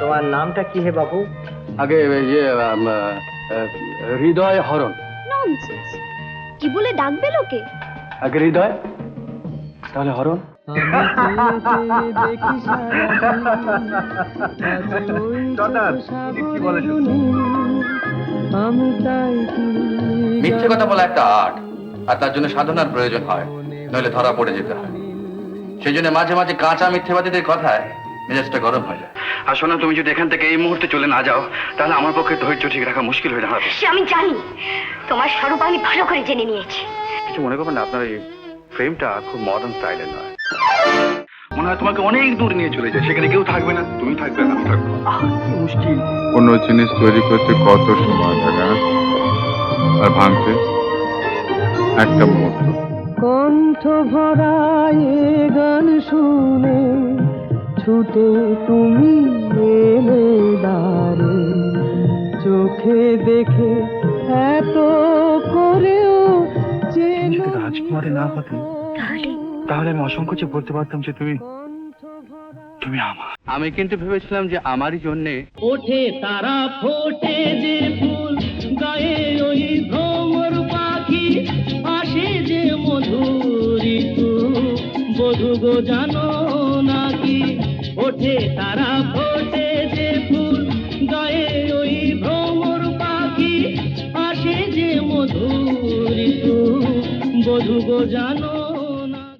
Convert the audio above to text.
তোমার নামটা কি হে বাবু? আগে ইয়ে হৃদয় হরণ। ননসেন্স, কি বলে ডাকবে লোকে? আগে হৃদয়, তাহলে হরণ। মিথ্যে কথা বলা একটা আর্ট, আর তার জন্য সাধনার প্রয়োজন হয়, নইলে ধরা পড়ে যেতে হয়। সেই জন্য মাঝে মাঝে কাঁচা মিথ্যেবাদীদের কথায় মেজাজটা গরম হয়ে যায়। আর শোনো, তুমি যদি এখান থেকে এই মুহূর্তে চলে না যাও, তাহলে আমার পক্ষে ধৈর্য ঠিক রাখা মুশকিল হয়ে দাঁড়াবে। সে আমি জানি, তোমার স্বরূপ আমি ভালো করে জেনে নিয়েছি। কিছু মনে করবেন না, আপনার এই ফ্রেমটা খুব মডার্ন স্টাইলের নয়। মনে হয় তোমাকে অনেক দূর নিয়ে চলে যায়, সেখানে কেউ থাকবে না, তুমি থাকবে না, আমি থাকবো। কি মুশকিল! কোনো জিনিস তৈরি করতে কত সময় লাগে, আর ভাঙতে একটা মুহূর্ত। কণ্ঠ ভরায় গান শুনে ছুটে তুমি এলে দ্বারে, চোখে দেখে এত করেও যদি রাজকুমারী না হতে, তাহলে আমি অসংকোচে বলতে পারতাম যে তুমি তুমি আমার। আমি কিন্তু ভেবেছিলাম যে আমারই জন্যে ওঠে তারা ফোটে যে ফুল, গায়ে ওই ভ্রমর পাখি আসে যে মধুর ঋতু, বধু গো জানো নাকি? ওঠে তারা ফোটে যে ফুল, গায়ে ওই ভ্রমর পাখি আসে যে মধুর ঋতু, বধু গো জানো